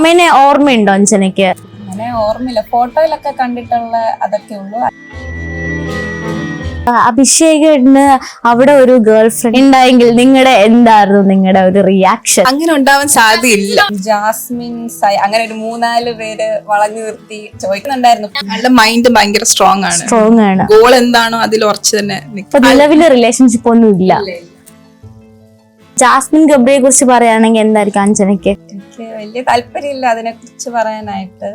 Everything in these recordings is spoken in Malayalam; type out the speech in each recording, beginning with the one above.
അമ്മേനെ ഓർമ്മയുണ്ടോ അഞ്ജനയ്ക്ക്? അങ്ങനെ ഓർമ്മയില്ല, ഫോട്ടോയിലൊക്കെ കണ്ടിട്ടുള്ള അതൊക്കെ ഉള്ളു. അഭിഷേകിന് അവിടെ ഒരു ഗേൾ ഫ്രണ്ട് ഉണ്ടായെങ്കിൽ നിങ്ങളുടെ ഒരു റിയാക്ഷൻ? അങ്ങനെ ഉണ്ടാവാൻ സാധ്യതയില്ല. ജാസ്മിൻ, അങ്ങനെ ഒരു 3-4 പേര് വളഞ്ഞു നിർത്തി ചോദിക്കുന്നുണ്ടായിരുന്നു. അയാളുടെ മൈൻഡ് ഭയങ്കര സ്ട്രോങ് ആണ്. ഗോൾ എന്താണോ അതിൽ ഉറച്ചു തന്നെ. നിലവിലെ റിലേഷൻഷിപ്പ് ഒന്നും ഇല്ല. ജാസ്മിൻ ഗബ്രിയെ കുറിച്ച് പറയുകയാണെങ്കിൽ എന്തായിരിക്കും അഞ്ജനയ്ക്ക്? എനിക്ക് വലിയ താല്പര്യമില്ല അതിനെ കുറിച്ച് പറയാനായിട്ട്.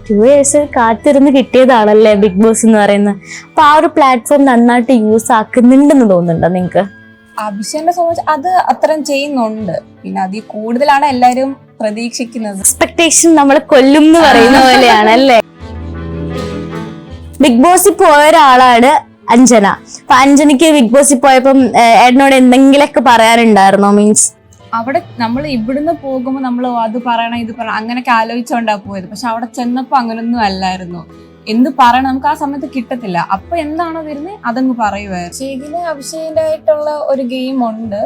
2 years കാത്തിരുന്ന് കിട്ടിയതാണല്ലേ ബിഗ് ബോസ് എന്ന് പറയുന്നത്. അപ്പൊ ആ ഒരു പ്ലാറ്റ്ഫോം നന്നായിട്ട് യൂസ് ആക്കുന്നുണ്ടെന്ന് തോന്നുന്നുണ്ടോ നിങ്ങക്ക്? അഭിഷേകിനെ സംബന്ധിച്ച് അത് അത്രയും ചെയ്യുന്നുണ്ട്. പിന്നെ അതിൽ കൂടുതലാണ് എല്ലാരും പ്രതീക്ഷിക്കുന്നത്. എക്സ്പെക്ടേഷൻ നമ്മളെ കൊല്ലും എന്ന് പറയുന്ന പോലെയാണ് അല്ലേ? ബിഗ് ബോസിൽ പോയ ഒരാളാണ് അഞ്ജന. അപ്പൊ അഞ്ജനയ്ക്ക് ബിഗ് ബോസിൽ പോയപ്പം എന്നോട് എന്തെങ്കിലുമൊക്കെ പറയാനുണ്ടായിരുന്നോ? മീൻസ് അവിടെ നമ്മൾ ഇവിടുന്ന് പോകുമ്പോൾ നമ്മൾ അത് പറയണം ഇത് പറയണം അങ്ങനെയൊക്കെ ആലോചിച്ചോണ്ടാ പോയത്. പക്ഷെ അവിടെ ചെന്നപ്പോ അങ്ങനൊന്നും അല്ലായിരുന്നു. എന്ത് പറയണം നമുക്ക് ആ സമയത്ത് കിട്ടത്തില്ല. അപ്പൊ എന്താണോ വരുന്നത് അതങ്ങ് പറയുമായിരുന്നു. ശരിക്കും അഭിഷേകിന്റെ ആയിട്ടുള്ള ഒരു ഗെയിം ഉണ്ട്.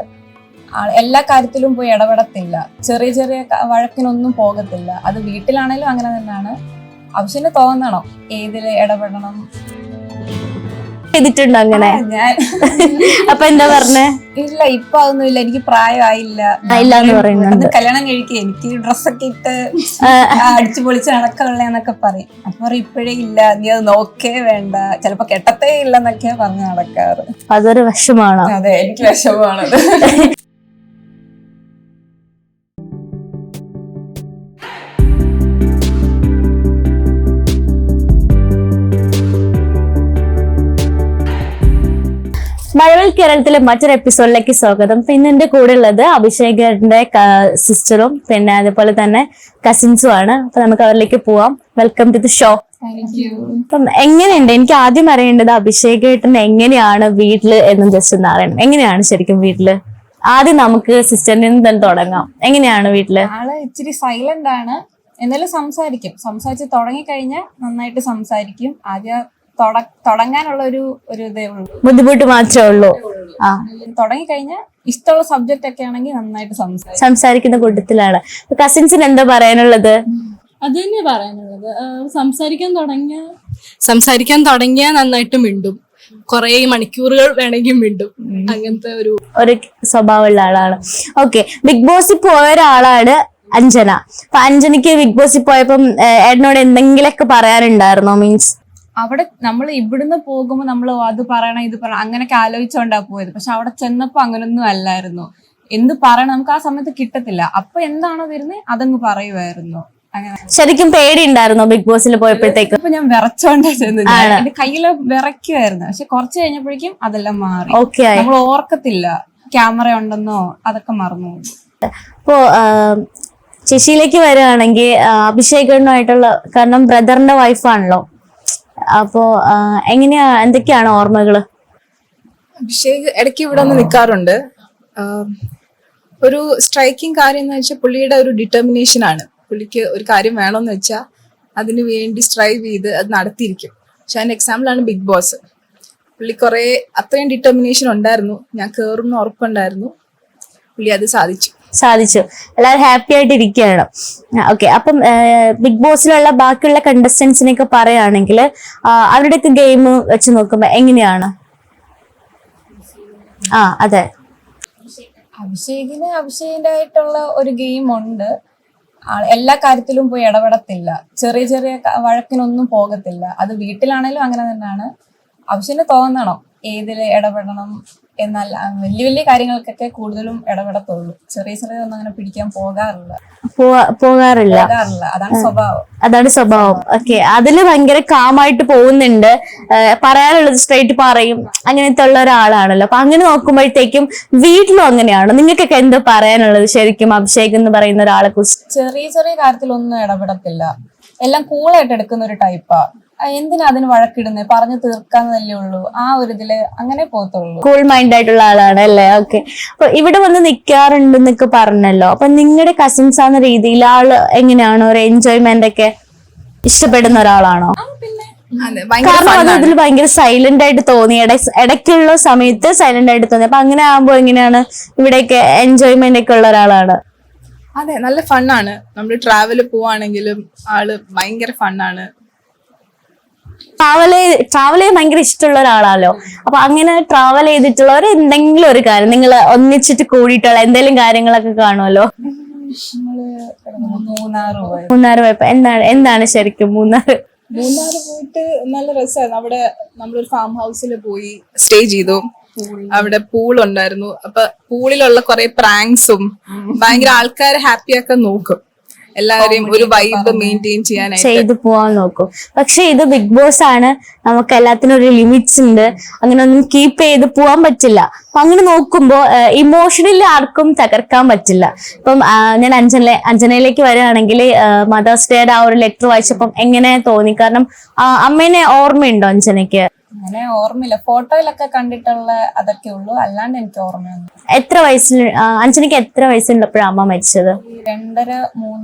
എല്ലാ കാര്യത്തിലും പോയി ഇടപെടത്തില്ല. ചെറിയ ചെറിയ വഴക്കിനൊന്നും പോകത്തില്ല. അത് വീട്ടിലാണേലും അങ്ങനെ തന്നെയാണ്. അഭിഷേകിന് തോന്നണം ഏതില് ഇടപെടണം. ചെയ്തിട്ടുണ്ടോ അങ്ങനെ? ഞാൻ അപ്പൊ എന്താ പറഞ്ഞേ? ഇല്ല, ഇപ്പൊ അതൊന്നുമില്ല, എനിക്ക് പ്രായമായില്ല എന്ന് പറയുന്നുണ്ട്. കല്യാണം കഴിക്കുക, എനിക്ക് ഡ്രസ്സൊക്കെ ഇട്ട് അടിച്ചു പൊളിച്ച് നടക്കള്ളേന്നൊക്കെ പറയും. അപ്പൊ ഇപ്പോഴേ ഇല്ല, നീ അത് നോക്കേ വേണ്ട, ചിലപ്പോ കെട്ടത്തേ ഇല്ലെന്നൊക്കെയാ പറഞ്ഞ് നടക്കാറ്. അതൊരു വിഷമാണോ? അതെ, എനിക്ക് വിഷമാണത്. മഴവിൽ കേരളത്തിലെ മറ്റൊരു എപ്പിസോഡിലേക്ക് സ്വാഗതം. പിന്നെ എന്റെ കൂടെ ഉള്ളത് അഭിഷേകിന്റെ സിസ്റ്ററും പിന്നെ അതുപോലെ തന്നെ കസിൻസും ആണ്. അപ്പൊ നമുക്ക് അവരിലേക്ക് പോവാം. Welcome to the show. അപ്പം എങ്ങനെയുണ്ട്? എനിക്ക് ആദ്യം അറിയേണ്ടത് അഭിഷേകേട്ടൻ എങ്ങനെയാണ് വീട്ടില് എന്ന് ജസ്റ്റ് ഒന്ന് അറിയണം. എങ്ങനെയാണ് ശരിക്കും വീട്ടില്? ആദ്യം നമുക്ക് സിസ്റ്ററിൽ നിന്ന് തന്നെ തുടങ്ങാം. എങ്ങനെയാണ് വീട്ടില്? ആള് ഇച്ചിരി സൈലന്റ് ആണ്, എന്നാലും സംസാരിച്ച് തുടങ്ങിക്കഴിഞ്ഞാൽ നന്നായിട്ട് സംസാരിക്കും. ആദ്യം തുടങ്ങാനുള്ള ഒരു ഇതേ ഉള്ളൂ, ബുദ്ധിമുട്ട് മാത്രമേ ഉള്ളൂ. തുടങ്ങിക്കഴിഞ്ഞാൽ ഇഷ്ടമുള്ള സബ്ജക്റ്റ് ഒക്കെ ആണെങ്കിൽ നന്നായിട്ട് സംസാരിക്കുന്ന കൂട്ടത്തിലാണ്. കസിൻസിന് എന്താ പറയാനുള്ളത്? അത് തന്നെ പറയാനുള്ളത്. സംസാരിക്കാൻ തുടങ്ങിയ നന്നായിട്ട് മിണ്ടും. കുറെ മണിക്കൂറുകൾ വേണമെങ്കിൽ മിണ്ടും. അങ്ങനത്തെ ഒരു സ്വഭാവമുള്ള ആളാണ്. ഓക്കെ, ബിഗ് ബോസിൽ പോയ ഒരാളാണ് അഞ്ജന. അപ്പൊ അഞ്ജനയ്ക്ക് ബിഗ് ബോസിൽ പോയപ്പം എന്നോട് എന്തെങ്കിലുമൊക്കെ പറയാനുണ്ടായിരുന്നോ? മീൻസ് അവിടെ നമ്മൾ ഇവിടുന്ന് പോകുമ്പോൾ നമ്മൾ അത് പറയണം ഇത് പറയണം അങ്ങനെയൊക്കെ ആലോചിച്ചോണ്ടാ പോയത്. പക്ഷെ അവിടെ ചെന്നപ്പോ അങ്ങനൊന്നും അല്ലായിരുന്നു. എന്ത് പറയണം നമുക്ക് ആ സമയത്ത് കിട്ടത്തില്ല. അപ്പൊ എന്താണോ വരുന്നത് അതങ്ങ് പറയുമായിരുന്നു. അങ്ങനെ ശരിക്കും പേടി ഉണ്ടായിരുന്നോ ബിഗ് ബോസിൽ പോയപ്പോഴത്തേക്ക്? ഇപ്പൊ ഞാൻ വിറച്ചോണ്ടാ ചെന്നത്. എന്റെ കയ്യില് വിറയ്ക്കുമായിരുന്നു. പക്ഷെ കുറച്ച് കഴിഞ്ഞപ്പോഴേക്കും അതെല്ലാം മാറി. നമ്മൾ ഓർക്കത്തില്ല ക്യാമറ ഉണ്ടെന്നോ, അതൊക്കെ മറന്നു. അപ്പോ ചേച്ചിയിലേക്ക് വരികയാണെങ്കിൽ അഭിഷേകനുമായിട്ടുള്ള, കാരണം ബ്രദറിന്റെ വൈഫാണല്ലോ, അപ്പോ എന്തൊക്കെയാണ് ഓർമ്മകള്? അഭിഷേക് ഇടയ്ക്ക് ഇവിടെ ഒന്ന് നിൽക്കാറുണ്ട്. ഒരു സ്ട്രൈക്കിംഗ് കാര്യം എന്ന് വെച്ചാൽ പുള്ളിയുടെ ഒരു ഡിറ്റർമിനേഷൻ ആണ്. പുള്ളിക്ക് ഒരു കാര്യം വേണമെന്ന് വെച്ചാൽ അതിനു വേണ്ടി സ്ട്രൈവ് ചെയ്ത് അത് നടത്തിയിരിക്കും. പക്ഷെ അതിന്റെ എക്സാമ്പിളാണ് ബിഗ് ബോസ്. പുള്ളി അത്രയും ഡിറ്റർമിനേഷൻ ഉണ്ടായിരുന്നു. ഞാൻ കയറുന്ന ഉറപ്പുണ്ടായിരുന്നു. പുള്ളി അത് സാധിച്ചു. എല്ലാവരും ഹാപ്പി ആയിട്ട് ഇരിക്കുകയാണ്. ഓക്കെ, അപ്പം ബിഗ് ബോസിലുള്ള ബാക്കിയുള്ള കണ്ടസ്റ്റൻസിനെയൊക്കെ പറയുകയാണെങ്കിൽ അവരുടെയൊക്കെ ഗെയിം വെച്ച് നോക്കുമ്പോ എങ്ങനെയാണ്? അതെ, അഭിഷേകിന്റെ ആയിട്ടുള്ള ഒരു ഗെയിം ഉണ്ട്. എല്ലാ കാര്യത്തിലും പോയി ഇടപെടത്തില്ല. ചെറിയ ചെറിയ വഴക്കിനൊന്നും പോകത്തില്ല. അത് വീട്ടിലാണേലും അങ്ങനെ തന്നെയാണ്. അഭിഷേകിന് തോന്നണം ഏതില് ഇടപെടണം എന്നല്ല. വലിയ വലിയ കാര്യങ്ങൾക്കൊക്കെ കൂടുതലും ഇടപെടത്തുള്ളൂ. ചെറിയ ചെറിയൊന്നും അങ്ങനെ പിടിക്കാൻ പോകാറില്ല. അതാണ് സ്വഭാവം. ഓക്കെ, അതില് ഭയങ്കര കാമായിട്ട് പോകുന്നുണ്ട്. പറയാനുള്ളത് സ്ട്രേറ്റ് പറയും. അങ്ങനത്തെ ഉള്ള ഒരാളാണല്ലോ. അപ്പൊ അങ്ങനെ നോക്കുമ്പോഴത്തേക്കും വീട്ടിലും അങ്ങനെയാണ്. നിങ്ങൾക്കൊക്കെ എന്താ പറയാനുള്ളത് ശരിക്കും അഭിഷേക് എന്ന് പറയുന്ന ഒരാളെ കുറിച്ച്? ചെറിയ ചെറിയ കാര്യത്തിലൊന്നും ഇടപെടത്തില്ല. എല്ലാം കൂളായിട്ട് എടുക്കുന്ന ഒരു ടൈപ്പാ. എന്തിനാ അതിന് വഴക്കിടുന്നത്? പറഞ്ഞു തീർക്കാന്നല്ലേ ഉള്ളൂ. ആ ഒരു ഇതില് അങ്ങനെ പോകത്തുള്ളൂ. കൂൾ മൈൻഡ് ആയിട്ടുള്ള ആളാണ് അല്ലേ? ഓക്കെ, അപ്പൊ ഇവിടെ വന്ന് നിൽക്കാറുണ്ടെന്നൊക്കെ പറഞ്ഞല്ലോ. അപ്പൊ നിങ്ങളുടെ കസിൻസ് ആവുന്ന രീതിയിൽ ആള് എങ്ങനെയാണ്? ഒരു എൻജോയ്മെന്റ് ഒക്കെ ഇഷ്ടപ്പെടുന്ന ഒരാളാണോ? കാരണം അത് ഇതിൽ ഭയങ്കര സൈലന്റ് ആയിട്ട് തോന്നി. ഇടയ്ക്കുള്ള സമയത്ത് സൈലന്റ് ആയിട്ട് തോന്നി. അപ്പൊ അങ്ങനെ ആകുമ്പോ എങ്ങനെയാണ്? ഇവിടെയൊക്കെ എൻജോയ്മെന്റ് ഒക്കെ ഉള്ള ഒരാളാണ്. അതെ, നല്ല ഫണ്ണാണ്. നമ്മൾ ട്രാവല് പോവാണെങ്കിലും ആള് ഭയങ്കര ഫണ്ണാണ്. ട്രാവൽ ചെയ്യാൻ ഭയങ്കര ഇഷ്ടമുള്ള ഒരാളാണല്ലോ. അപ്പൊ അങ്ങനെ ട്രാവൽ ചെയ്തിട്ടുള്ളവർ എന്തെങ്കിലും ഒരു കാര്യം നിങ്ങൾ ഒന്നിച്ചിട്ട് കൂടിയിട്ടുള്ള എന്തെങ്കിലും കാര്യങ്ങളൊക്കെ കാണുമല്ലോ. മൂന്നാർ പോയപ്പോ എന്താണ് ശരിക്കും മൂന്നാർ പോയിട്ട് നല്ല രസമായിരുന്നു. അവിടെ നമ്മളൊരു ഫാം ഹൗസിൽ പോയി സ്റ്റേ ചെയ്തു. അവിടെ പൂൾ ഉണ്ടായിരുന്നു. അപ്പൊ പൂളിലുള്ള കുറെ പ്രാങ്ക്സും ഭയങ്കര ആൾക്കാരെ ഹാപ്പിയാക്കാൻ നോക്കും. എല്ലാവരെയും ഒരു വൈബ് മെയിൻറ്റെയിൻ ചെയ്യാനായിട്ട് ചെയ്തു പോവാൻ നോക്കും. പക്ഷെ ഇത് ബിഗ് ബോസ് ആണ്, നമുക്ക് എല്ലാത്തിനും ഒരു ലിമിറ്റ്സ് ഉണ്ട്. അങ്ങനെ ഒന്നും കീപ്പ് ചെയ്ത് പോവാൻ പറ്റില്ല. അപ്പൊ അങ്ങനെ നോക്കുമ്പോ ഇമോഷണലി ആർക്കും തകർക്കാൻ പറ്റില്ല. ഇപ്പം ഞാൻ അഞ്ജനയിലേക്ക് വരികയാണെങ്കിൽ മദേഴ്സ് ഡേയുടെ ആ ഒരു ലെറ്റർ വായിച്ചപ്പം എങ്ങനെ തോന്നി? കാരണം അമ്മേനെ ഓർമ്മയുണ്ടോ അഞ്ജനയ്ക്ക്? അങ്ങനെ ഓർമ്മയില്ല, ഫോട്ടോയിലൊക്കെ കണ്ടിട്ടുള്ള അതൊക്കെ ഉള്ളൂ, അല്ലാണ്ട് എനിക്ക് ഓർമ്മയൊന്നും. എത്ര വയസ്സിൽ അഞ്ജനയ്ക്ക് എത്ര വയസ്സുള്ളപ്പോഴാണ് അമ്മ മരിച്ചത്? 2.5-3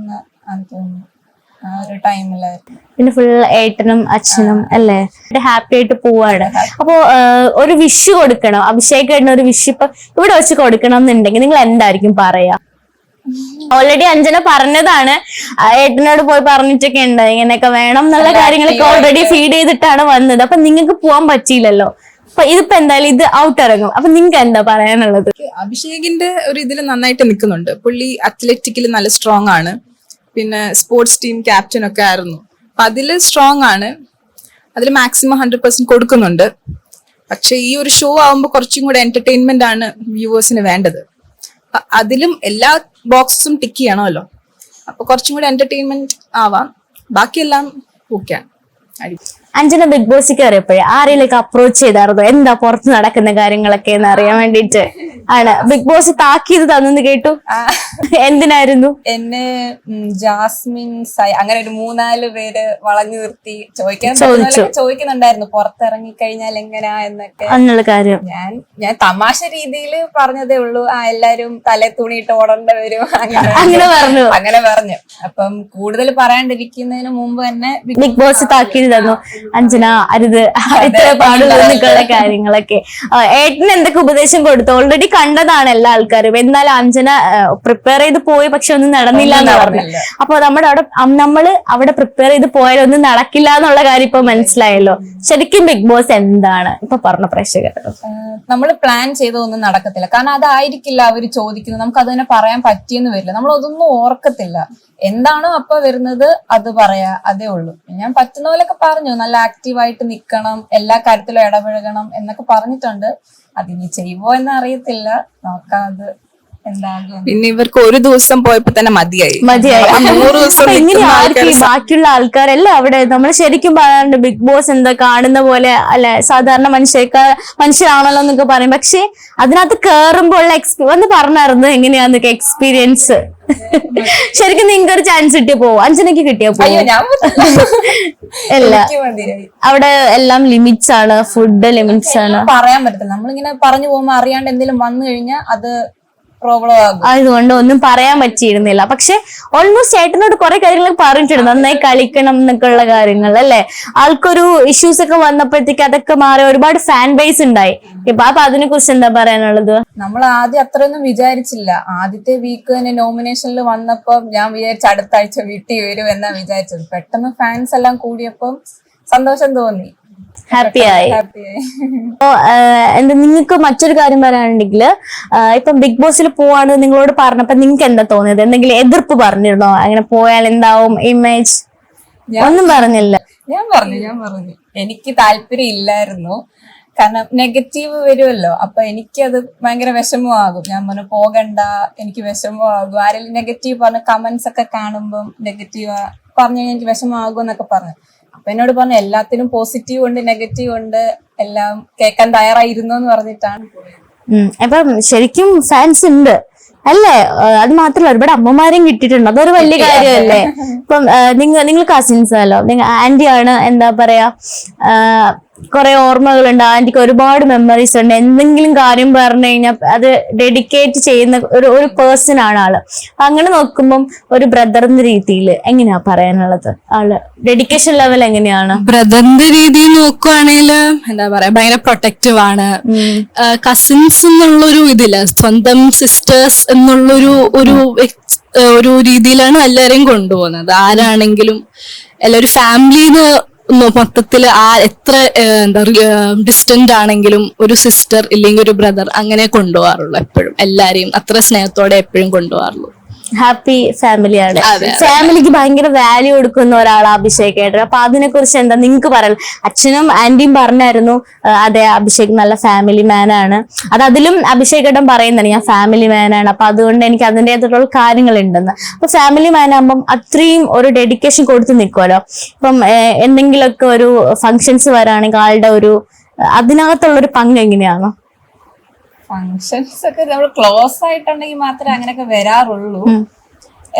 ആണെന്ന് തോന്നുന്നു, ആ ഒരു ടൈമിലായിരുന്നു. പിന്നെ ഫുൾ ഏട്ടനും അച്ഛനും അല്ലേ ഹാപ്പി ആയിട്ട് പോവാണ്. അപ്പോ ഒരു വിഷ് കൊടുക്കണം, അഭിഷേക് ഏട്ടന് ഒരു വിഷ് ഇപ്പൊ ഇവിടെ വെച്ച് കൊടുക്കണം എന്നുണ്ടെങ്കിൽ നിങ്ങൾ എന്തായിരിക്കും പറയാ? ഓൾറെഡി അഞ്ജന പറഞ്ഞതാണ്, ഏട്ടനോട് പോയി പറഞ്ഞിട്ടൊക്കെ ഉണ്ട് ഇങ്ങനെയൊക്കെ വേണം എന്നുള്ള കാര്യങ്ങളൊക്കെ ഓൾറെഡി ഫീഡ് ചെയ്തിട്ടാണ് വന്നത്. അപ്പൊ നിങ്ങൾക്ക് പോവാൻ പറ്റിയില്ലല്ലോ. അപ്പൊ ഇതിപ്പോ എന്തായാലും ഇത് ഔട്ട് ഇറങ്ങും. അപ്പൊ നിങ്ങൾക്ക് എന്താ പറയാനുള്ളത്? അഭിഷേകിന്റെ ഒരു ഇതിൽ നന്നായിട്ട് നിൽക്കുന്നുണ്ട്. പുള്ളി അത്ലറ്റിക്കല് നല്ല സ്ട്രോങ് ആണ്. പിന്നെ സ്പോർട്സ് ടീം ക്യാപ്റ്റൻ ഒക്കെ ആയിരുന്നു. അപ്പൊ അതില് സ്ട്രോങ് ആണ്. അതിൽ മാക്സിമം 100% കൊടുക്കുന്നുണ്ട്. പക്ഷെ ഈ ഒരു ഷോ ആവുമ്പോൾ കുറച്ചും കൂടെ എന്റർടൈൻമെന്റ് ആണ് വ്യൂവേഴ്സിന് വേണ്ടത്. അതിലും എല്ലാ ബോക്സും ടിക്ക് ചെയ്യണമല്ലോ. അപ്പൊ കുറച്ചും കൂടെ എന്റർടൈൻമെന്റ് ആവാം. ബാക്കിയെല്ലാം ഓക്കെയാണ്. അഞ്ജന ബിഗ് ബോസിൽ കയറിയപ്പോഴേ ആരെയൊക്കെ അപ്രോച്ച് ചെയ്തായിരുന്നു എന്താ പുറത്ത് നടക്കുന്ന കാര്യങ്ങളൊക്കെ എന്ന് അറിയാൻ വേണ്ടിട്ട് ആണ്? ബിഗ് ബോസ് താക്കീത് തന്നെന്ന് കേട്ടു. എന്തിനായിരുന്നു? എന്നെ ജാസ്മിൻ സായി അങ്ങനെ ഒരു 3-4 പേര് വളഞ്ഞു നിർത്തി ചോദിക്കുന്നുണ്ടായിരുന്നു പുറത്തിറങ്ങി കഴിഞ്ഞാൽ എങ്ങനെയാ എന്നൊക്കെ എന്നുള്ള കാര്യം. ഞാൻ തമാശ രീതിയിൽ പറഞ്ഞതേ ഉള്ളൂ. എല്ലാരും തലേ തുണിയിട്ട് ഓടേണ്ട വരും അങ്ങനെ പറഞ്ഞു. അപ്പം കൂടുതൽ പറയാണ്ടിരിക്കുന്നതിന് മുമ്പ് തന്നെ ബിഗ് ബോസ് താക്കീത് തന്നു, അഞ്ജന അരുത് ഇത്ര പാടുള്ള കാര്യങ്ങളൊക്കെ. ഏട്ടന് എന്തൊക്കെ ഉപദേശം കൊടുത്തു? ഓൾറെഡി കണ്ടതാണ് എല്ലാ ആൾക്കാരും. എന്നാലും അഞ്ജന പ്രിപ്പയർ ചെയ്ത് പോയി, പക്ഷെ ഒന്നും നടന്നില്ല എന്ന് പറഞ്ഞു. അപ്പൊ നമ്മള് അവിടെ പ്രിപ്പയർ ചെയ്ത് പോയാലൊന്നും നടക്കില്ല എന്നുള്ള കാര്യം ഇപ്പൊ മനസ്സിലായല്ലോ. ശരിക്കും ബിഗ് ബോസ് എന്താണ് ഇപ്പൊ പറഞ്ഞ പ്രേക്ഷകർ? നമ്മൾ പ്ലാൻ ചെയ്തൊന്നും നടക്കത്തില്ല. കാരണം അതായിരിക്കില്ല അവര് ചോദിക്കുന്നത്. നമുക്ക് അത് തന്നെ പറയാൻ പറ്റിയെന്ന് വരില്ല. നമ്മൾ അതൊന്നും ഓർക്കത്തില്ല. എന്താണോ അപ്പൊ വരുന്നത് അത് പറയാ, അതേ ഉള്ളൂ. ഞാൻ പറ്റുന്ന പോലൊക്കെ പറഞ്ഞു, നല്ല ആക്റ്റീവായിട്ട് നിക്കണം, എല്ലാ കാര്യത്തിലും ഇടപഴകണം എന്നൊക്കെ പറഞ്ഞിട്ടുണ്ട്. അതിനി ചെയ്യുമോ എന്ന് അറിയത്തില്ല, നോക്കാതെ എന്താകും. പിന്നെ ഇവർക്ക് ഒരു ദിവസം പോയപ്പോ തന്നെ മതിയായി. 100 ദിവസം ബാക്കിയുള്ള ആൾക്കാരല്ല അവിടെ. നമ്മൾ ശരിക്കും പറയാറുണ്ട് ബിഗ് ബോസ് എന്താ കാണുന്ന പോലെ അല്ലെ, സാധാരണ മനുഷ്യരാണല്ലോ എന്നൊക്കെ പറയും. പക്ഷെ അതിനകത്ത് കേറുമ്പോൾ ഉള്ള ഒന്ന് പറഞ്ഞായിരുന്നു എങ്ങനെയാന്നൊക്കെ എക്സ്പീരിയൻസ്. ശരിക്കും നിങ്ങൾക്ക് ഒരു ചാൻസ് കിട്ടിയ പോവും? അഞ്ജനയ്ക്ക് കിട്ടിയ പോവും? അല്ല, അവിടെ എല്ലാം ലിമിറ്റ്സ് ആണ്, ഫുഡ് ലിമിറ്റ്സ് ആണ്, പറയാൻ പറ്റത്തില്ല. നമ്മളിങ്ങനെ പറഞ്ഞു പോകുമ്പോ അറിയാണ്ട് എന്തെങ്കിലും വന്നു കഴിഞ്ഞാൽ അത് പ്രോബ്ലം ആകും. അതുകൊണ്ട് ഒന്നും പറയാൻ പറ്റിയിരുന്നില്ല. പക്ഷെ ഓൾമോസ്റ്റ് ചേട്ടനോട് കുറെ കാര്യങ്ങൾ പറഞ്ഞിട്ടുണ്ട്, നന്നായി കളിക്കണം എന്നൊക്കെ ഉള്ള കാര്യങ്ങൾ അല്ലെ. ആൾക്കൊരു ഇഷ്യൂസ് ഒക്കെ വന്നപ്പോഴത്തേക്ക് അതൊക്കെ മാറി ഒരുപാട് ഫാൻ ബേസ് ഉണ്ടായി. അപ്പൊ അതിനെ കുറിച്ച് എന്താ പറയാനുള്ളത്? നമ്മൾ ആദ്യം അത്രയൊന്നും വിചാരിച്ചില്ല. ആദ്യത്തെ വീക്ക് തന്നെ നോമിനേഷനിൽ വന്നപ്പോ ഞാൻ വിചാരിച്ച അടുത്ത ആഴ്ച വീട്ടിൽ വരും എന്നാ വിചാരിച്ചത്. പെട്ടെന്ന് ഫാൻസ് എല്ലാം കൂടിയപ്പം സന്തോഷം തോന്നി, ഹാപ്പിയായി. അപ്പോ എന്താ നിങ്ങൾക്ക് മറ്റൊരു കാര്യം പറയാനുണ്ടെങ്കിൽ, ഇപ്പൊ ബിഗ് ബോസിൽ പോവാണ് നിങ്ങളോട് പറഞ്ഞപ്പോ നിങ്ങൾക്ക് എന്താ തോന്നിയത്? എന്തെങ്കിലും എതിർപ്പ് പറഞ്ഞിരുന്നോ? അങ്ങനെ പോയാൽ എന്താവും ഇമേജ്? ഒന്നും പറഞ്ഞില്ല. ഞാൻ പറഞ്ഞു എനിക്ക് താല്പര്യം ഇല്ലായിരുന്നു. കാരണം നെഗറ്റീവ് വരുമല്ലോ, അപ്പൊ എനിക്കത് ഭയങ്കര വിഷമമാകും. ഞാൻ പറഞ്ഞു പോകണ്ട, എനിക്ക് വിഷമമാകും. ആരെങ്കിലും നെഗറ്റീവ് പറഞ്ഞ കമന്റ്സ് ഒക്കെ കാണുമ്പം നെഗറ്റീവ് പറഞ്ഞു കഴിഞ്ഞാൽ എനിക്ക് വിഷമമാകും എന്നൊക്കെ പറഞ്ഞു. അപ്പൊ എന്നോട് പറഞ്ഞു എല്ലാത്തിനും പോസിറ്റീവ് ഉണ്ട് നെഗറ്റീവ് ഉണ്ട്, എല്ലാം കേൾക്കാൻ തയ്യാറായിരുന്നു എന്ന് പറഞ്ഞിട്ടാണ്. അപ്പം ശരിക്കും ഫാൻസ് ഉണ്ട് അല്ലേ? അത് മാത്രമല്ല ഒരുപാട് അമ്മമാരെയും കിട്ടിയിട്ടുണ്ട്, അതൊരു വലിയ കാര്യമല്ലേ? ഇപ്പം നിങ്ങൾ കസിൻസ് അല്ലോ, നിങ്ങൾ ആന്റിയാണ് എന്താ പറയാ കുറെ ഓർമ്മകളുണ്ട്, ആന്റിക്ക് ഒരുപാട് മെമ്മറീസ് ഉണ്ട്. എന്തെങ്കിലും കാര്യം പറഞ്ഞു കഴിഞ്ഞാൽ അത് ഡെഡിക്കേറ്റ് ചെയ്യുന്ന ഒരു പേഴ്സൺ ആണ് ആള്. അങ്ങനെ നോക്കുമ്പം ഒരു ബ്രദർ എന്ന രീതിയിൽ എങ്ങനെയാ പറയാനുള്ളത്? ആള് ഡെഡിക്കേഷൻ ലെവൽ എങ്ങനെയാണ്? ബ്രദറിന്റെ രീതിയിൽ നോക്കുവാണെങ്കിൽ എന്താ പറയാ, ഭയങ്കര പ്രൊട്ടക്റ്റീവ് ആണ്. കസിൻസ് എന്നുള്ളൊരു ഇതില്ല, സ്വന്തം സിസ്റ്റേഴ്സ് എന്നുള്ളൊരു ഒരു രീതിയിലാണ് എല്ലാരെയും കൊണ്ടുപോകുന്നത്. ആരാണെങ്കിലും എല്ലാവരും ഫാമിലിന്ന് മൊത്തത്തില് എത്ര എന്താ ഡിസ്റ്റന്റ് ആണെങ്കിലും ഒരു സിസ്റ്റർ ഇല്ലെങ്കിൽ ഒരു ബ്രദർ അങ്ങനെ കൊണ്ടുപോകാറുള്ളൂ. എപ്പോഴും എല്ലാരെയും അത്ര സ്നേഹത്തോടെ എപ്പോഴും കൊണ്ടുപോകാറുള്ളൂ. ഹാപ്പി ഫാമിലിയാണ്. ഫാമിലിക്ക് ഭയങ്കര വാല്യൂ കൊടുക്കുന്ന ഒരാളാണ് അഭിഷേക് ഏട്ടൻ. അപ്പൊ അതിനെ കുറിച്ച് എന്താ നിങ്ങക്ക് പറയാം? അച്ഛനും ആന്റിയും പറഞ്ഞായിരുന്നു അതെ അഭിഷേക് നല്ല ഫാമിലി മാൻ ആണ്. അതിലും അഭിഷേക് ഏട്ടൻ പറയുന്നതാണ് ഞാൻ ഫാമിലി മാൻ ആണ്, അപ്പൊ അതുകൊണ്ട് എനിക്ക് അതിൻ്റെതായിട്ടുള്ള കാര്യങ്ങൾ ഉണ്ടെന്ന്. അപ്പൊ ഫാമിലി മാൻ ആകുമ്പം അത്രയും ഒരു ഡെഡിക്കേഷൻ കൊടുത്ത് നിൽക്കുമല്ലോ. ഇപ്പം എന്തെങ്കിലുമൊക്കെ ഒരു ഫങ്ഷൻസ് വരാണെങ്കിൽ ആളുടെ അതിനകത്തുള്ളൊരു പങ്ക് എങ്ങനെയാണ്? ഫങ്ഷൻസ് ഒക്കെ നമ്മൾ ക്ലോസ് ആയിട്ടുണ്ടെങ്കിൽ മാത്രമേ അങ്ങനെയൊക്കെ വരാറുള്ളൂ.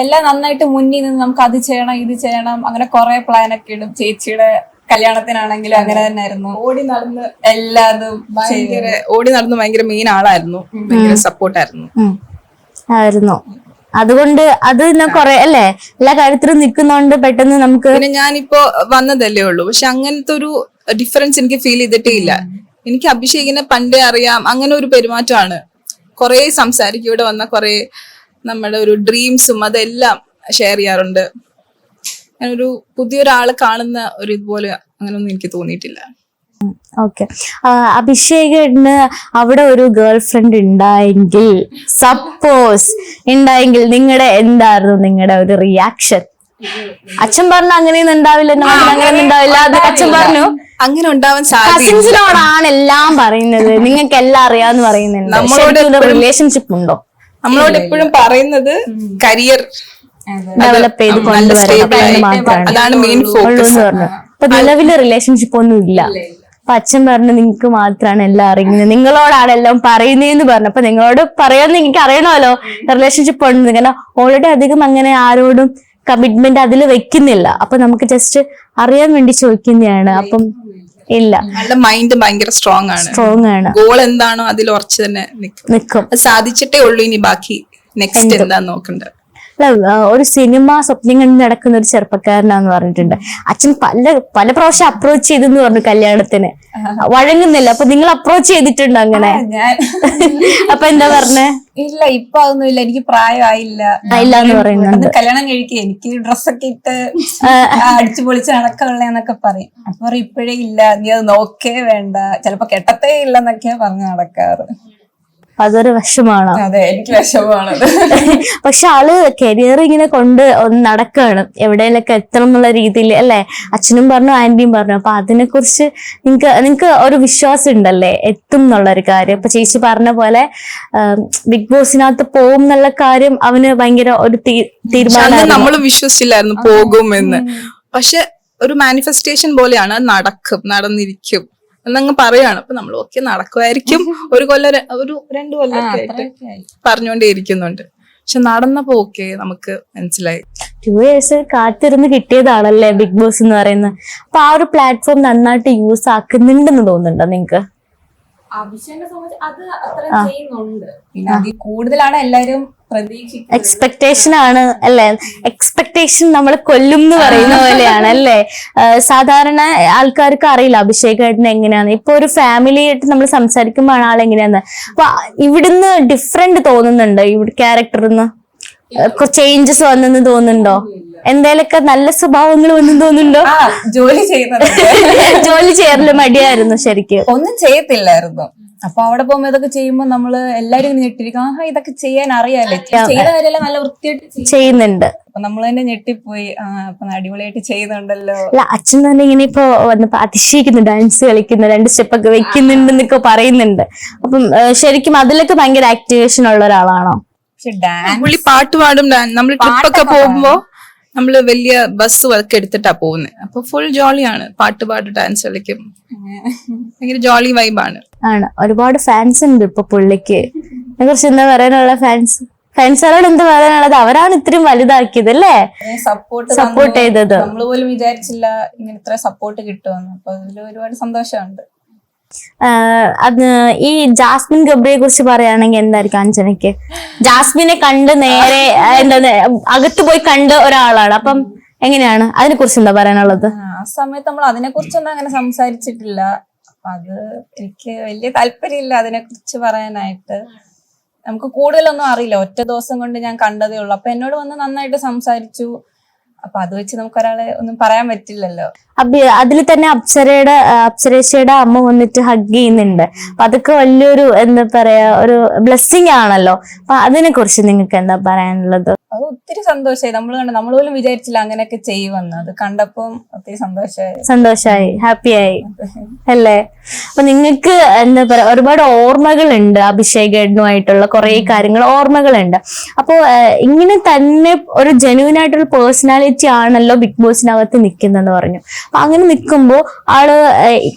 എല്ലാം നന്നായിട്ട് മുന്നിൽ നിന്ന് നമുക്ക് അത് ചെയ്യണം ഇത് ചെയ്യണം അങ്ങനെ കുറെ പ്ലാനൊക്കെ ഇടും. ചേച്ചിയുടെ കല്യാണത്തിനാണെങ്കിലും അങ്ങനെ തന്നെ ആയിരുന്നു. ഓടി നടന്ന് എല്ലാതും ഭയങ്കര മെയിൻ ആളായിരുന്നു. ഭയങ്കര സപ്പോർട്ടായിരുന്നു. അതുകൊണ്ട് അത് കൊറേ അല്ലേ എല്ലാ കാര്യത്തിലും നിൽക്കുന്നോണ്ട് പെട്ടെന്ന് നമുക്ക്. പിന്നെ ഞാനിപ്പോ വന്നതല്ലേ ഉള്ളൂ, പക്ഷെ അങ്ങനത്തെ ഒരു ഡിഫറൻസ് എനിക്ക് ഫീൽ ചെയ്തിട്ടേ ഇല്ല. എനിക്ക് അഭിഷേകിനെ പണ്ടേ അറിയാം. അങ്ങനെ ഒരു പെരുമാറ്റമാണ്. കുറെ സംസാരിക്കും, ഇവിടെ വന്ന കുറെ നമ്മുടെ ഒരു ഡ്രീംസും അതെല്ലാം ഷെയർ ചെയ്യാറുണ്ട്. ഞാനൊരു പുതിയൊരാളെ കാണുന്ന ഒരു ഇതുപോലെ അങ്ങനൊന്നും എനിക്ക് തോന്നിയിട്ടില്ല. ഓക്കെ, അഭിഷേകിന് അവിടെ ഒരു ഗേൾ ഫ്രണ്ട് ഉണ്ടായെങ്കിൽ, സപ്പോസ് ഉണ്ടായെങ്കിൽ എന്തായിരുന്നു നിങ്ങളുടെ ഒരു റിയാക്ഷൻ? അച്ഛൻ പറഞ്ഞു അങ്ങനെയൊന്നും ഉണ്ടാവില്ല, അങ്ങനെയൊന്നും ഉണ്ടാവില്ല. അത് അച്ഛൻ പറഞ്ഞു അങ്ങനെ ഉണ്ടാവാൻ സാധ്യത. കസിൻസിനോടാണ് എല്ലാം പറയുന്നത്, നിങ്ങൾക്ക് എല്ലാം അറിയാന്ന് പറയുന്നുണ്ട്. റിലേഷൻഷിപ്പ് ഉണ്ടോ? നമ്മളോട് എപ്പോഴും പറയുന്നത് കരിയർ ഡെവലപ്പ് ചെയ്ത് കൊണ്ടുവരണം, അതാണ് മെയിൻ ഫോക്കസ്. അപ്പൊ നിലവില് റിലേഷൻഷിപ്പ് ഒന്നും ഇല്ല. അപ്പൊ അച്ഛൻ പറഞ്ഞു നിങ്ങൾക്ക് മാത്രമാണ് എല്ലാം അറിയുന്നത്, നിങ്ങളോടാണ് എല്ലാം പറയുന്നതെന്ന് പറഞ്ഞു. അപ്പൊ നിങ്ങളോട് പറയാന്ന് എനിക്ക് അറിയണമല്ലോ റിലേഷൻഷിപ്പ് ഉണ്ട്. കാരണം ഓൾറെഡി അധികം അങ്ങനെ ആരോടും കമ്മിറ്റ്മെന്റ് അതിൽ വെക്കുന്നില്ല. അപ്പൊ നമുക്ക് ജസ്റ്റ് അറിയാൻ വേണ്ടി ചോദിക്കുന്നതാണ്. അപ്പം ഇല്ല, മൈൻഡ് ഭയങ്കര സ്ട്രോങ് ആണ്. ഗോൾ എന്താണോ അതിൽ ഉറച്ചു തന്നെ നിൽക്കും. അത് സാധിച്ചിട്ടേ ഉള്ളൂ. ഇനി ബാക്കി നെക്സ്റ്റ് എന്താ നോക്കണ്ടത്. ഒരു സിനിമ സ്വപ്നം കണ്ട് നടക്കുന്ന ഒരു ചെറുപ്പക്കാരനാന്ന് പറഞ്ഞിട്ടുണ്ട്. അച്ഛൻ പല പ്രാവശ്യം അപ്രോച്ച് ചെയ്തെന്ന് പറഞ്ഞു കല്യാണത്തിന്, വഴങ്ങുന്നില്ല. അപ്പൊ നിങ്ങൾ അപ്രോച്ച് ചെയ്തിട്ടുണ്ടോ അങ്ങനെ? അപ്പൊ എന്താ പറഞ്ഞേ? ഇല്ല, ഇപ്പൊ അതൊന്നും ഇല്ല, എനിക്ക് പ്രായമായില്ല എന്ന് പറയുന്നുണ്ട്. കല്യാണം കഴിക്കുക, എനിക്ക് ഡ്രസ്സൊക്കെ ഇട്ട് അടിച്ചു പൊളിച്ച് നടക്കുള്ളന്നൊക്കെ പറയും. അപ്പൊ ഇപ്പോഴേ ഇല്ല, നീ അത് നോക്കേ വേണ്ട, ചിലപ്പോ കെട്ടത്തേ ഇല്ലെന്നൊക്കെയാ പറഞ്ഞു നടക്കാറ്. അതൊരു വിഷമാണ്. അതെ, എനിക്ക് വിഷമാണത്. പക്ഷെ ആള് കരിയർ ഇങ്ങനെ കൊണ്ട് നടക്കാണ്, എവിടെയെങ്കിലൊക്കെ എത്തണം എന്നുള്ള രീതിയിൽ അല്ലെ? അച്ഛനും പറഞ്ഞു ആന്റിയും പറഞ്ഞു. അപ്പൊ അതിനെ കുറിച്ച് നിങ്ങക്ക് ഒരു വിശ്വാസം ഉണ്ടല്ലേ എത്തും എന്നുള്ളൊരു കാര്യം? ഇപ്പൊ ചേച്ചി പറഞ്ഞ പോലെ ബിഗ് ബോസിനകത്ത് പോകും എന്നുള്ള കാര്യം അവന് ഭയങ്കര ഒരു തീരുമാനം. നമ്മൾ വിശ്വസിച്ചില്ലായിരുന്നു പോകുമെന്ന്. പക്ഷെ ഒരു മാനിഫെസ്റ്റേഷൻ പോലെയാണ്, നടന്നിരിക്കും എന്നങ്ങ് പറയാണ്. അപ്പൊ നമ്മൾ ഓക്കെ നടക്കുമായിരിക്കും, ഒരു 2 കൊല്ലം പറഞ്ഞുകൊണ്ടേ ഇരിക്കുന്നുണ്ട്. പക്ഷെ നടന്നപ്പോ ഓക്കെ നമുക്ക് മനസ്സിലായി. 2 years കാത്തിരുന്ന് കിട്ടിയതാണല്ലേ ബിഗ് ബോസ് എന്ന് പറയുന്നത്. അപ്പൊ ആ ഒരു പ്ലാറ്റ്ഫോം നന്നായിട്ട് യൂസ് ആക്കുന്നുണ്ടെന്ന് തോന്നുന്നുണ്ടോ നിങ്ങക്ക്? അഭിഷേകിനെ സംബന്ധിച്ച് അത് അത്ര ചെയ്യുന്നുണ്ട്. പിന്നെ അതിൽ കൂടുതലാണ് എല്ലാരും പ്രതീക്ഷിക്കുന്നത്. എക്സ്പെക്ടേഷൻ ആണ് അല്ലെ? എക്സ്പെക്ടേഷൻ നമ്മൾ കൊല്ലും എന്ന് പറയുന്ന പോലെയാണ് അല്ലേ? സാധാരണ ആൾക്കാർക്ക് അറിയില്ല അഭിഷേക് ഏട്ടൻ എങ്ങനെയാണ്. ഇപ്പൊ ഒരു ഫാമിലി ആയിട്ട് നമ്മൾ സംസാരിക്കുമ്പോഴാണ് ആളെങ്ങനെയാന്ന്. അപ്പൊ ഇവിടുന്ന് ഡിഫറെന്റ് തോന്നുന്നുണ്ട്, ഇവിടെ ക്യാരക്ടറിന്ന് ചേഞ്ചസ് വന്നെന്ന് തോന്നുന്നുണ്ടോ? എന്തേലൊക്കെ നല്ല സ്വഭാവങ്ങൾ വന്നെന്ന് തോന്നുന്നുണ്ടോ? ജോലി ചെയ്യുന്നത് ജോലി ചെയ്യാറില്ല, മടിയായിരുന്നു ശരിക്കും, ഒന്നും ചെയ്യത്തില്ലായിരുന്നു. അപ്പൊ അവിടെ പോകുമ്പോ ഇതൊക്കെ ചെയ്യുമ്പോ നമ്മള് എല്ലാരും ഞെട്ടിരിക്കും, ആഹാ ഇതൊക്കെ ചെയ്യാൻ അറിയാല്ലേ, ചെയ്ത കാര്യമെല്ലാം നല്ല വൃത്തിയായിട്ട് ചെയ്യുന്നുണ്ട്. അപ്പൊ നമ്മൾ തന്നെ ഞെട്ടിപ്പോയി, അപ്പൊ അടിപൊളിയായിട്ട് ചെയ്യുന്നുണ്ടല്ലോ. അല്ല, അച്ഛൻ തന്നെ ഇങ്ങനെ ഇപ്പൊ വന്നപ്പോ അതിശയിക്കുന്നു, ഡാൻസ് കളിക്കുന്നു, 2 സ്റ്റെപ്പൊക്കെ വെക്കുന്നുണ്ടെന്നൊക്കെ പറയുന്നുണ്ട്. അപ്പം ശരിക്കും അതിലൊക്കെ ഭയങ്കര ആക്ടിവേഷൻ ഉള്ള ഒരാളാണോ? പുള്ളി പാട്ട് പാടും. നമ്മൾ ട്രിപ്പൊക്കെ പോകുമ്പോ നമ്മള് വലിയ ബസ് ഒക്കെ എടുത്തിട്ടാ പോകുന്നത്. അപ്പൊ ഫുൾ ജോളിയാണ്, പാട്ട് പാട്ട് ഡാൻസ് കളിക്കും, ഭയങ്കര ജോളി വൈബാണ്. ഒരുപാട് ഫാൻസ് ഉണ്ട് ഇപ്പൊ പുള്ളിക്ക്. അതിനെ കുറിച്ച് എന്താ പറയാനുള്ള? ഫ്രണ്ട്സുകളോട് എന്ത് പറയാനുള്ളത്? അവരാണ് ഇത്രയും വലുതാക്കിയത് അല്ലേ, സപ്പോർട്ട് ചെയ്തത്. നമ്മൾ പോലും വിചാരിച്ചില്ല ഇങ്ങനെ ഇത്ര സപ്പോർട്ട് കിട്ടുമെന്ന്. അപ്പൊ അതിൽ ഒരുപാട് സന്തോഷമുണ്ട്. അത് ഈ ജാസ്മിൻ ഗബ്രിയെ കുറിച്ച് പറയുകയാണെങ്കിൽ എന്തായിരിക്കും അഞ്ജനയ്ക്ക്? ജാസ്മിനെ കണ്ട് നേരെ എന്താ അകത്ത് പോയി കണ്ട ഒരാളാണ്, അപ്പം എങ്ങനെയാണ് അതിനെ കുറിച്ച് എന്താ പറയാനുള്ളത്? ആ സമയത്ത് നമ്മൾ അതിനെ കുറിച്ചൊന്നും അങ്ങനെ സംസാരിച്ചിട്ടില്ല. അപ്പൊ അത് എനിക്ക് വലിയ താല്പര്യമില്ല അതിനെ കുറിച്ച് പറയാനായിട്ട്. നമുക്ക് കൂടുതലൊന്നും അറിയില്ല, ഒറ്റ ദിവസം കൊണ്ട് ഞാൻ കണ്ടതേ ഉള്ളൂ. അപ്പൊ എന്നോട് വന്ന് നന്നായിട്ട് സംസാരിച്ചു. അപ്പൊ അത് വെച്ച് നമുക്ക് ഒരാളെ ഒന്നും പറയാൻ പറ്റില്ലല്ലോ. അതിൽ തന്നെ അപ്സരേശയുടെ അമ്മ വന്നിട്ട് ഹഗ് ചെയ്യുന്നുണ്ട്. അപ്പൊ അതൊക്കെ വലിയൊരു എന്താ പറയാ ഒരു ബ്ലെസ്സിങ് ആണല്ലോ. അപ്പൊ അതിനെ കുറിച്ച് നിങ്ങൾക്ക് എന്താ പറയാനുള്ളത്? അത് ഒത്തിരി സന്തോഷമായി. നമ്മൾ പോലും വിചാരിച്ചില്ല അങ്ങനെയൊക്കെ ചെയ്യുമെന്ന്. അത് കണ്ടപ്പം ഒത്തിരി സന്തോഷമായി, ഹാപ്പിയായി അല്ലേ? അപ്പൊ നിങ്ങൾക്ക് എന്താ പറയാ ഒരുപാട് ഓർമ്മകളുണ്ട്, അഭിഷേകനുമായിട്ടുള്ള കുറെ കാര്യങ്ങൾ ഓർമ്മകളുണ്ട്. അപ്പോ ഇങ്ങനെ തന്നെ ഒരു ജെന്യൂൻ ആയിട്ടുള്ള പേഴ്സണാലിറ്റി ആണല്ലോ ബിഗ് ബോസിനകത്ത് നിൽക്കുന്നതെന്ന് പറഞ്ഞു. അപ്പൊ അങ്ങനെ നിൽക്കുമ്പോ ആള്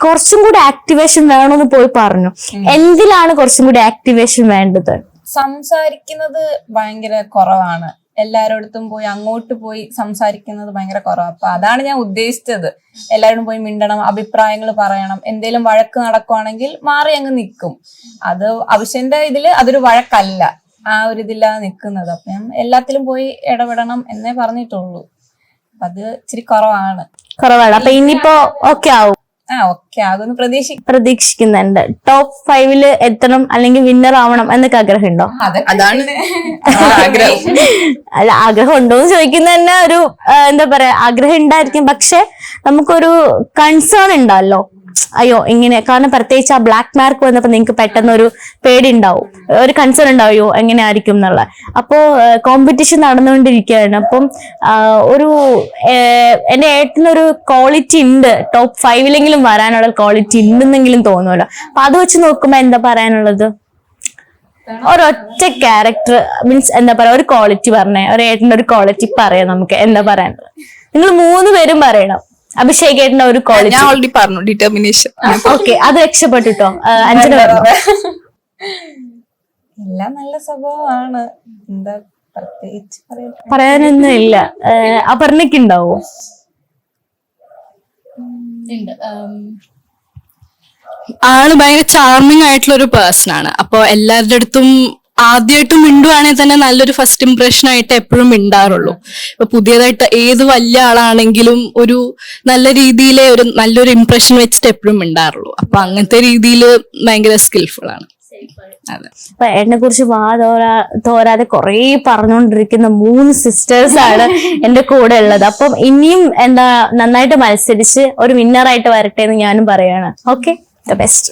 കുറച്ചും കൂടി ആക്ടിവേഷൻ വേണമെന്ന് പോയി പറഞ്ഞു. എന്തിലാണ് കുറച്ചും കൂടി ആക്ടിവേഷൻ വേണ്ടത്? സംസാരിക്കുന്നത് ഭയങ്കര കുറവാണ്. എല്ലാരോടത്തും പോയി അങ്ങോട്ട് പോയി സംസാരിക്കുന്നത് ഭയങ്കര കുറവാണ്. അപ്പൊ അതാണ് ഞാൻ ഉദ്ദേശിച്ചത്. എല്ലാവരും പോയി മിണ്ടണം, അഭിപ്രായങ്ങൾ പറയണം. എന്തേലും വഴക്ക് നടക്കുവാണെങ്കിൽ മാറി അങ്ങ് നിൽക്കും. അത് അഭിഷേകന്റെ ഇതില് അതൊരു വഴക്കല്ല, ആ ഒരു ഇതിലാണ് നിൽക്കുന്നത്. അപ്പൊ ഞാൻ എല്ലാത്തിലും പോയി ഇടപെടണം എന്നേ പറഞ്ഞിട്ടുള്ളൂ. അത് ഇച്ചിരി കുറവാണ്. അപ്പൊ ഇനിയിപ്പോ ഓക്കെ ആവും? ഓക്കെ ആകുമെന്ന് പ്രതീക്ഷിക്കുന്നുണ്ട്. ടോപ്പ് 5 എത്തണം അല്ലെങ്കിൽ വിന്നർ ആവണം എന്നൊക്കെ ആഗ്രഹമുണ്ടോ? അതാണ് അല്ല, ആഗ്രഹം ഉണ്ടോന്ന് ചോദിക്കുന്ന തന്നെ ഒരു എന്താ പറയാ ആഗ്രഹം ഉണ്ടായിരിക്കും. പക്ഷെ നമുക്കൊരു കൺസേൺ ഉണ്ടാവല്ലോ, അയ്യോ ഇങ്ങനെ. കാരണം പ്രത്യേകിച്ച് ആ ബ്ലാക്ക് മാർക്ക് വന്നപ്പോ നിങ്ങൾക്ക് പെട്ടെന്ന് ഒരു പേടി ഉണ്ടാവും, ഒരു കൺസേൺ ഉണ്ടാവുമോ എങ്ങനെ ആയിരിക്കും എന്നുള്ള. അപ്പോ കോമ്പറ്റീഷൻ നടന്നുകൊണ്ടിരിക്കുകയാണ്. അപ്പം ഒരു എന്റെ ഏട്ടനൊരു ക്വാളിറ്റി ഉണ്ട്, ടോപ്പ് 5 വരാനുള്ള ക്വാളിറ്റി ഉണ്ടെന്നെങ്കിലും തോന്നുമല്ലോ. അപ്പൊ അത് വെച്ച് നോക്കുമ്പോ എന്താ പറയാനുള്ളത്? ഒരൊറ്റ ക്യാരക്ടർ മീൻസ് എന്താ പറയാ ഒരു ക്വാളിറ്റി പറഞ്ഞേ, ഒരു ഏട്ടന്റെ ഒരു ക്വാളിറ്റി പറയാം നമുക്ക്. എന്താ പറയാനുള്ളത്? നിങ്ങൾ 3 പേരും പറയണം. അഭിഷേകേട്ടന്റെ ഒരു ക്വാളിറ്റി ഞാൻ ഓൾറെഡി പറഞ്ഞു, ഡിറ്റർമിനേഷൻ. ഓക്കെ, അത് രക്ഷപ്പെട്ടിട്ടോ. അഞ്ജന എല്ലാം നല്ല സ്വഭാവമാണ്. എന്താ പ്രത്യേകിച്ച് പറയാനൊന്നും ഇല്ല. അപർണയ്ക്കുണ്ടാവോ? ആള് ഭയങ്കര ചാർമിങ് ആയിട്ടുള്ള ഒരു പേഴ്സൺ ആണ്. അപ്പൊ എല്ലാവരുടെ അടുത്തും ആദ്യമായിട്ട് മിണ്ടുവാണെങ്കിൽ തന്നെ നല്ലൊരു ഫസ്റ്റ് ഇംപ്രഷൻ ആയിട്ട് എപ്പോഴും മിണ്ടാറുള്ളൂ. ഇപ്പൊ പുതിയതായിട്ട് ഏത് വലിയ ആളാണെങ്കിലും ഒരു നല്ല രീതിയിലെ ഒരു നല്ലൊരു ഇംപ്രഷൻ വെച്ചിട്ട് എപ്പോഴും മിണ്ടാറുള്ളൂ. അപ്പൊ അങ്ങനത്തെ രീതിയിൽ ഭയങ്കര സ്കിൽഫുൾ ആണ്. അതെ. അപ്പൊ എന്നെ കുറിച്ച് തോരാതെ കുറെ പറഞ്ഞുകൊണ്ടിരിക്കുന്ന 3 സിസ്റ്റേഴ്സ് ആണ് എന്റെ കൂടെ ഉള്ളത്. അപ്പം ഇനിയും എന്താ നന്നായിട്ട് മത്സരിച്ച് ഒരു വിന്നറായിട്ട് വരട്ടെ എന്ന് ഞാനും പറയാണ്. Okay, the best.